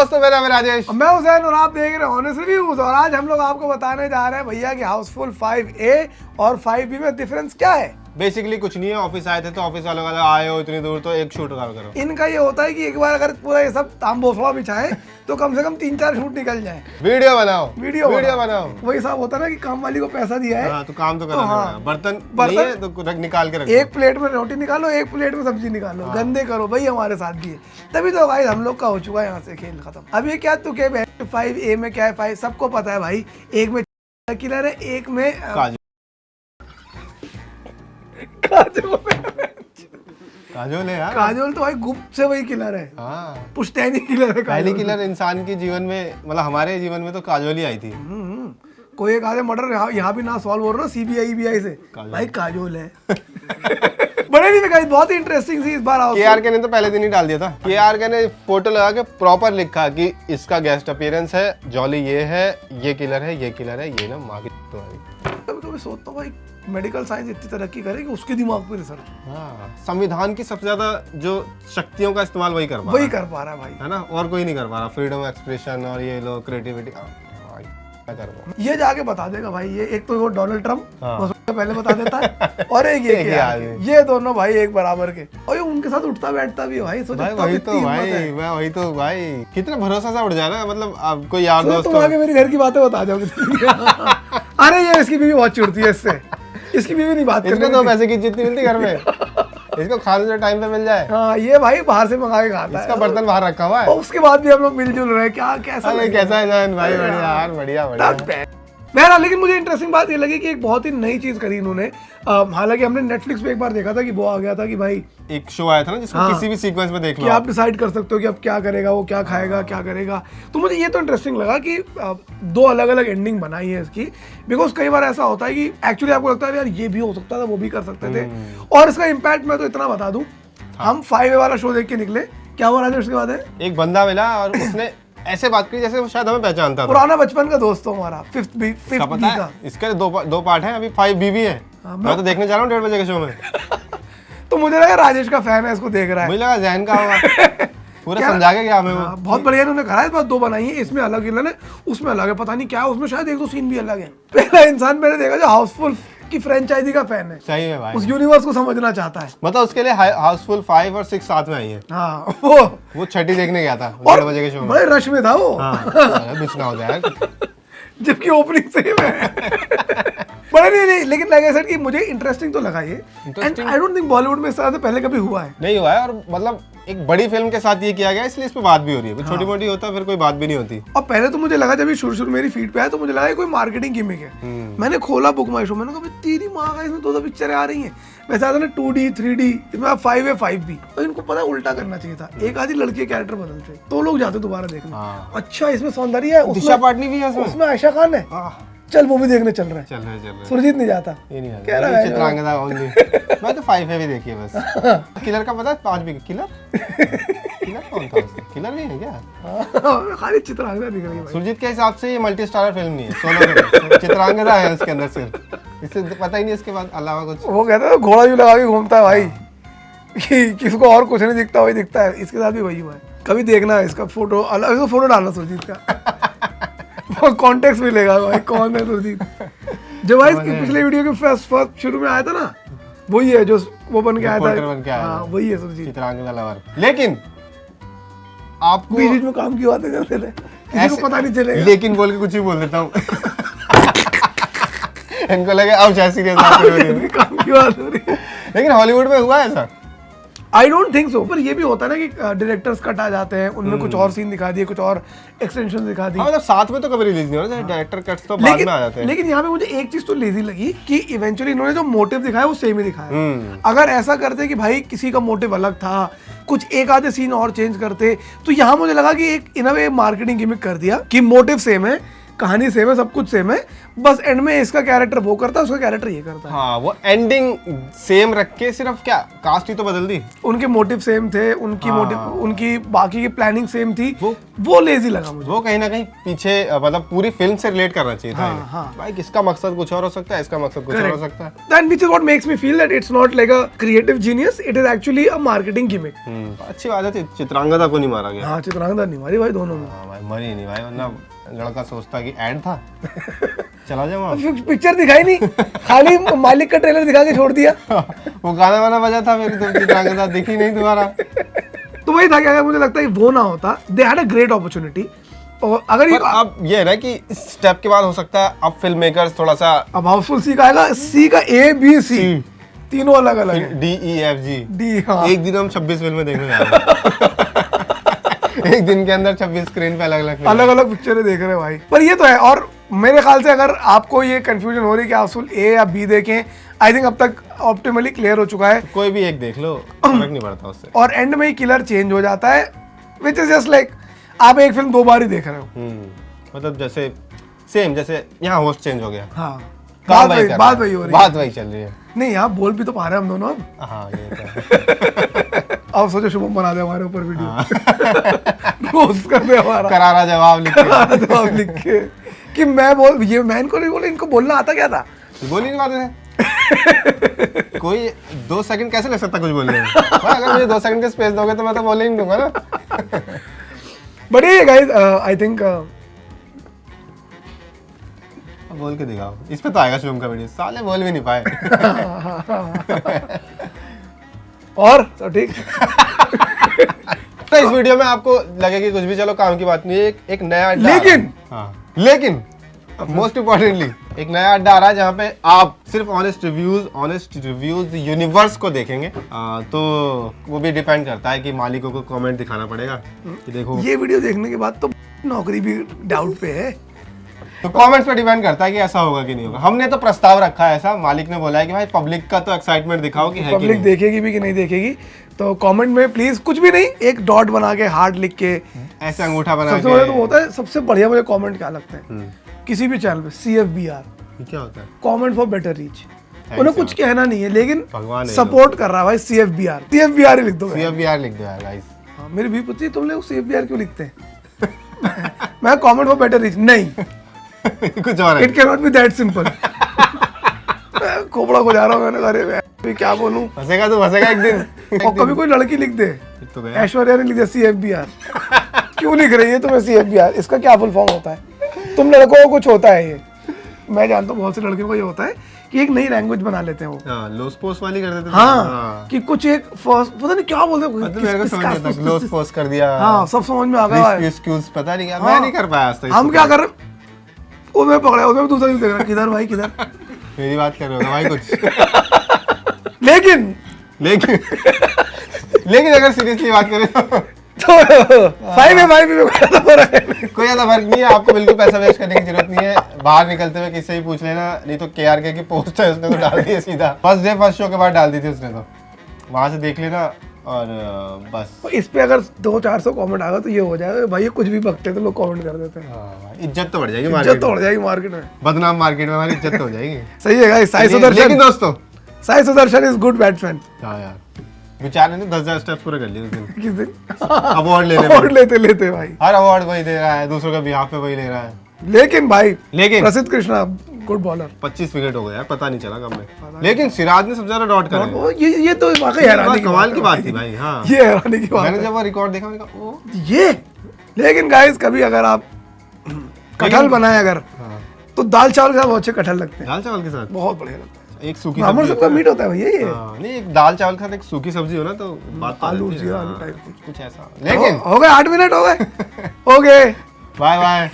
दोस्तों, मेरा नाम राजेश, मैं हुसैन और आप देख रहे हैं ऑनेस्ट रिव्यूज। और आज हम लोग आपको बताने जा रहे हैं भैया कि हाउसफुल 5A और 5B में डिफरेंस क्या है। बेसिकली कुछ नहीं है। ऑफिस आए थे तो ऑफिस वालों का आए हो इतनी दूर तो एक शूट करो। इनका ये होता है कि एक बार अगर पूरा ये सब तांबोफला बिछाए तो कम से कम 3-4 शूट निकल जाए। वीडियो बनाओ। वही सब होता है ना कि काम वाली को पैसा दिया है। हाँ, तो काम तो करना पड़ेगा। बर्तन नहीं है तो निकाल के रखो। एक प्लेट में रोटी निकालो, एक प्लेट में सब्जी निकालो। हाँ। गंदे करो भाई, हमारे साथ भी है। तभी तो भाई हम लोग का हो चुका है यहाँ से खेल खत्म। अब ये क्या तू क्या 5A में क्या है 5 सबको पता है भाई। एक में किलर है, एक में काजोल है यार। काजोल तो भाई गुप्त से वही किलर है। हाँ, पुश्तैनी किलर है। पहली किलर इंसान के जीवन में, मतलब हमारे जीवन में तो काजोल ही आई थी। कोई एक आधे मर्डर यहाँ भी ना सॉल्व हो रहा CBI से, भाई काजोल है। बड़े नहीं गाइस, बहुत ही इंटरेस्टिंग सी इस बार आओ। KRK ने तो पहले दिन ही डाल दिया था। KRK ने फोटो लगा के प्रॉपर लिखा कि इसका गेस्ट अपीयरेंस है, जॉली ये है, ये किलर है, ये ना माँ की तो है। कभी सोचता हूँ भाई मेडिकल साइंस इतनी तरक्की करे कि उसके दिमाग पे रिसर्च। हाँ, संविधान की सबसे ज्यादा जो शक्तियों का इस्तेमाल वही कर पा रहा है भाई, है ना, और कोई नहीं कर पा रहा। फ्रीडम एक्सप्रेशन और ये लो क्रिएटिविटी ये जाके बता देगा भाई। ये एक तो वो डोनाल्ड ट्रम्प पहले बता देता है और एक ये दोनों भाई एक बराबर के, और ये उनके साथ उठता बैठता भी है भाई। वही तो भाई कितना भरोसा सा उठ जाए ना, मतलब आप कोई यार दोस्त तुम आगे मेरी घर की बातें बता जाओगे। अरे ये इसकी बीवी बहुत चिढ़ती है इससे, इसकी बीवी नहीं बात करती। तो पैसे की जितनी मिलती घर में इसको खाने से टाइम पे मिल जाए। हाँ, ये भाई बाहर से मंगा के खाता है। इसका बर्तन बाहर रखा हुआ है। और उसके बाद भी हम लोग मिलजुल रहे हैं। कैसा है जान भाई? बढ़िया यार, बढ़िया। बहरहाल, लेकिन मुझे इंटरेस्टिंग बात ये लगी कि एक बहुत ही नई चीज करी इन्होंने। हालांकि हमने नेटफ्लिक्स पे एक बार देखा था कि वो आ गया था कि भाई एक शो आया था ना जिसको किसी भी सीक्वेंस में देख लो, आप डिसाइड कर सकते हो कि अब क्या करेगा, वो क्या खाएगा, क्या करेगा। तो मुझे ये तो इंटरेस्टिंग लगा कि 2 अलग अलग एंडिंग बनाई है इसकी। बिकॉज कई बार ऐसा होता है कि एक्चुअली आपको लगता है यार ये भी हो सकता था, वो भी कर सकते थे। और इसका इम्पैक्ट मैं तो इतना बता दूं, हम 5A वाला शो देख के निकले, क्या हुआ राजेश उसके बाद है, एक बंदा मिला और उसने ऐसे बात की जैसे वो शायद हमें पहचानता था। पुराना बचपन का दोस्त हो हमारा। 5th B का इसके 2 पार्ट हैं, अभी 5B भी है। मैं तो देखने जा रहा हूँ 1:30 बजे के शो में। तो मुझे लगा राजेश का फैन है, इसको देख रहा है। मुझे लगा जैन का होगा। पूरा समझा के क्या हमें वो। बहुत बढ़िया इन्होंने कहा है। इस बार 2 बनाई है, इसमें अलग विलन है, उसमें अलग है, पता नहीं क्या है उसमें, शायद 1-2 सीन भी अलग है। पहला इंसान मैंने देखा जो हाउसफुल की फ्रेंचाइजी का फैन है। सही है भाई, उस यूनिवर्स को समझना चाहता है। मतलब उसके लिए हाउसफुल 5 और 6 साथ में आई है। हाँ, वो छठी देखने गया था 1:30 बजे के शो में। बड़े रश में था वो। बिछना हो जाए जबकि ओपनिंग सेम है। बड़े नहीं, लेकिन लगे सर कि मुझे इंटरेस्टिंग तो लगा ये। And I don't think Bollywood में इस तरह से पहले कभी हुआ है। नहीं हुआ है, और मतलब एक बड़ी फिल्म के साथ ये किया गया, इसलिए इस पे बात भी हो रही है। छोटी मोटी होता फिर कोई बात भी नहीं होती। और पहले तो मुझे लगा, जब ये शुरू मेरी फीड पे आया तो मुझे लगा ये कोई मार्केटिंग गिमिक है। मैंने खोला बुक माई शो, मैंने कहा तेरी माँ का इसमें 2 पिक्चरें आ रही हैं। वैसे आता ना 2D 3D, इसमें 5A 5B। तो इनको पता उल्टा करना चाहिए था, एक आधी लड़की के कैरेक्टर बदलते तो लोग जाते दोबारा देखने। अच्छा इसमें सौंदर्य है, दिशा पाटनी भी है उसमें आयशा खान है, चल वो भी देखने चल रहा है। सुरजीत नहीं जाता, कह रहा है चित्रांगदा ओनली। मैं तो 5A भी देखी है बस। किलर का पता है 5B किलर कौन था? किलर नहीं है क्या? खाली चित्रांगदा दिख रही है। सुरजीत के हिसाब से ये मल्टी स्टारर फिल्म नहीं है, सोलो चित्रांगदा है उसके अंदर सिर्फ, इससे पता ही नहीं इसके बाद अलावा कुछ। वो कहता है घोड़ा भी लगा के घूमता है भाई, कि किसको और कुछ नहीं दिखता वही दिखता है। इसके साथ भी वही हुआ है। कभी देखना है इसका फोटो, अलग फोटो डालना सुरजीत का। कॉन्टेक्स्ट मिलेगा भाई कौन है सुरजीत। जो भाई पिछले वीडियो के फर्स्ट शुरू में आया था ना, वही है जो वो बन के आया था। हाँ, वही है सुरजीत, चित्रांगदा लवर। लेकिन आपको बीच में काम की बातें करते थे, किसी को पता नहीं चलेगा। लेकिन बोल के कुछ ही बोल देता हूँ। इनको लगे अब शायद सीरियस काम की बात हो रही है। लेकिन हॉलीवुड में हुआ ऐसा? I don't think so. पर ये भी होता है ना कि डायरेक्टर्स कट आ जाते हैं, उनमें कुछ और सीन दिखा दिए, कुछ और एक्सटेंशन दिखा दी। मतलब साथ में तो कभी रिलीज नहीं हो रहा, डायरेक्टर कट्स तो बाद में आ जाते हैं। लेकिन यहाँ पे मुझे एक चीज तो लेजी लगी कि इवेंचुअली इन्होंने जो मोटिव दिखाया वो सेम ही दिखाया। अगर ऐसा करते कि भाई किसी का मोटिव अलग था, कुछ एक आधे सीन और चेंज करते, तो यहाँ मुझे लगा कि एक इन अ वे मार्केटिंग गिमिक कर दिया कि मोटिव सेम है, कहानी सेम है, सब कुछ सेम है, बस एंड में इसका कैरेक्टर वो करता है, उसका कैरेक्टर ये करता है। हाँ, वो एंडिंग सेम रख के सिर्फ क्या कास्ट ही तो बदल दी। उनके मोटिव सेम थे, उनकी बाकी की प्लानिंग सेम थी, वो लेजी लगा मुझे। वो कहीं ना कहीं पीछे मतलब पूरी फिल्म से रिलेट करना चाहिए था। हाँ। भाई इसका मकसद कुछ और हो सकता है, इसका मकसद कुछ और हो सकता है। That which is what makes me feel that it's not like a creative genius, it is actually a marketing gimmick। अच्छी बात है, चित्रांगदा को नहीं मारा गया। हाँ, चित्रांगदा नहीं मारी भाई दोनों में। हाँ भाई, मरी नहीं भाई, वरना लड़का सोचता कि ऐड था चला जाओ आप। पिक्चर दिखाई नहीं, खाली मालिक का ट्रेलर दिखा के छोड़ दिया। वो गाना वाना बजा था, फिर तुम चित्रांगदा दिखी नहीं तुम्हारा। तो वही था कि अगर मुझे लगता है कि वो ना होता, they had a great opportunity. और अगर ये अब ये है ना कि इस स्टेप के बाद हो सकता है अब फिल्म मेकर्स थोड़ा सा अब हाउसफुल सी का आएगा, सी का A B C तीनों अलग अलग है, DEFG D। हाँ, एक दिन हम 26 फिल्में देखने जा रहे हैं। एक दिन के अंदर 26 स्क्रीन पे अलग अलग पिक्चरें देख रहे हैं भाई। पर ये तो है, और मेरे ख्याल से अगर आपको ये कंफ्यूजन हो रही है कि हाउसफुल A या B देखें, आई थिंक अब तक ऑप्टिमली क्लियर हो चुका है। कोई भी एक देख लो, फर्क नहीं पड़ता उससे। और एंड में ही किलर चेंज हो जाता है, विच इज जस्ट लाइक आप एक फिल्म 2 बार ही देख रहे हो। मतलब जैसे सेम, जैसे यहाँ होस्ट चेंज हो गया। हाँ, बात बात वही हो रही है, बात वही चल रही है। नहीं यहाँ बोल भी तो पा रहे हैं हम दोनों अब। हाँ, ये तो है। अब सोचो शुभम बना दे हमारे ऊपर वीडियो, रोस्ट कर दे हमारा, करारा जवाब लिख के कि मैं इनको नहीं बोला, इनको बोलना आता क्या था, बोल ही नहीं पाते थे। कोई 2 सेकंड कैसे लग सकता कुछ बोलने में? भाई अगर मुझे 2 सेकंड का स्पेस दोगे तो मैं तो बोल ही नहीं दूंगा ना। बट ये गाइस आई थिंक बोल के दिखाओ, इस पे तो आएगा शुभम का वीडियो, साले बोल भी नहीं पाए। और तो ठीक। तो इस वीडियो में आपको लगे कि कुछ भी, चलो काम की बात नहीं है, एक नया अड्डा, लेकिन मोस्ट इम्पोर्टेंटली एक नया अड्डा आ रहा है जहाँ पे आप सिर्फ ऑनेस्ट रिव्यूज यूनिवर्स को देखेंगे। तो वो भी डिपेंड करता है कि मालिकों को कमेंट दिखाना पड़ेगा कि देखो ये वीडियो देखने के बाद तो नौकरी भी डाउट पे है। तो कमेंट्स पे डिपेंड करता है कि ऐसा होगा कि नहीं होगा। हमने तो प्रस्ताव रखा है ऐसा, मालिक ने बोला है कि भाई पब्लिक का तो एक्साइटमेंट दिखाओ कि है कि पब्लिक नहीं। देखेगी भी कि नहीं देखेगी। तो कमेंट में प्लीज कुछ भी नहीं, एक डॉट बना के हार्ट लिख के ऐसे अंगूठा बना सबसे बड़ा तो होता है, सबसे बढ़िया मुझे कमेंट क्या लगता है किसी भी चैनल पे, CFBR, क्या होता है? Comment for better reach. उन्हें कुछ कहना नहीं है लेकिन भगवान सपोर्ट कर रहा है भाई। CFBR ही लिख दो। CFBR लिख दो यार गाइस। हाँ, मेरी भी पूछती तुम लोग CFBR क्यों लिखते हैं? मैं कमेंट फॉर बेटर रीच नहीं, कुछ और है। It can not be that simple. खोपड़ा को जा रहा हूँ मैंने, अरे क्या बोलूं, फंसेगा तो फंसेगा एक दिन। और कभी कोई लड़की लिख दे, तो गया। ऐश्वर्या ने लिख दिया CFBR। क्यों लिख रही है तुम्हें CFBR? इसका क्या फुल फॉर्म होता है? तुम लड़कों को कुछ होता है ये, मैं जानता हूँ बहुत से लड़कियों को ये होता है कि एक नई लैंग्वेज बना लेते हैं वो। लोस पोस्ट वाली कर देते थे। हाँ, कि कुछ एक फर्स्ट पता नहीं क्या बोलते हैं, मतलब मेरे को समझ नहीं आता, लोस पोस्ट कर दिया। हाँ, सब समझ में आ गया। एक्सक्यूज पता नहीं क्या, मैं नहीं कर पाया आज तक। हम क्या कर रहे हैं, उसमें पकड़ा, उसमें दूसरा देख रहा, किधर भाई किधर। मेरी बात कर रहे हो भाई कुछ। लेकिन अगर सीरियसली बात करें तो 5 में कोई ज्यादा फर्क नहीं है। आपको बिल्कुल पैसा वेस्ट करने की जरूरत नहीं है। बाहर निकलते हुए किससे ही पूछ लेना, नहीं तो KRK की पोस्ट है उसने तो डाल दी है सीधा, फर्स्ट शो के बाद डाल दी थी उसने, तो वहां से देख लेना। और बस इस पे अगर 200-400 कमेंट आएगा तो ये हो जाएगा भाई, ये कुछ भी बकते तो लोग कमेंट कर देते हैं। इज्जत तो बढ़ जाएगी, इज्जत तो बढ़ जाएगी मार्केट में, बदनाम मार्केट में हमारी इज्जत तो हो जाएगी। सही है गाइस। साई सुदर्शन, लेकिन दोस्तों Sai Sudarshan is good batsman. हाँ यार, बेचारे ने 10,000 स्टेप्स पूरे कर लिए उस दिन। किस दिन अवार्ड लेते भाई, हर अवार्ड वही दे रहा है, दूसरों के बिहाफ पे वही ले रहा है। लेकिन प्रसिद्ध कृष्णा गुड बॉलर, 25 विकेट हो गया यार, पता नहीं चला कब में। लेकिन सिराज ने सबसे ज्यादा डॉट करे। ये तो वाकई हैरानी की कमाल की बात थी भाई। हाँ, ये हैरानी की बात मैंने है। जब वो रिकॉर्ड देखा, मैंने कहा ओ ये। लेकिन गाइस कभी अगर आप कटहल बनाए अगर, तो दाल चावल के साथ बहुत अच्छे कटहल लगते हैं। दाल चावल के साथ बहुत बढ़िया लगता है। एक सूखी नॉर्मल सबका मीट होता है भैया ये। नहीं, एक दाल चावल के साथ एक सूखी सब्जी हो ना तो बात तो आलू रहती है। जीरा आलू टाइप की कुछ ऐसा। लेकिन हो गए 8 मिनट हो गए। Okay bye bye.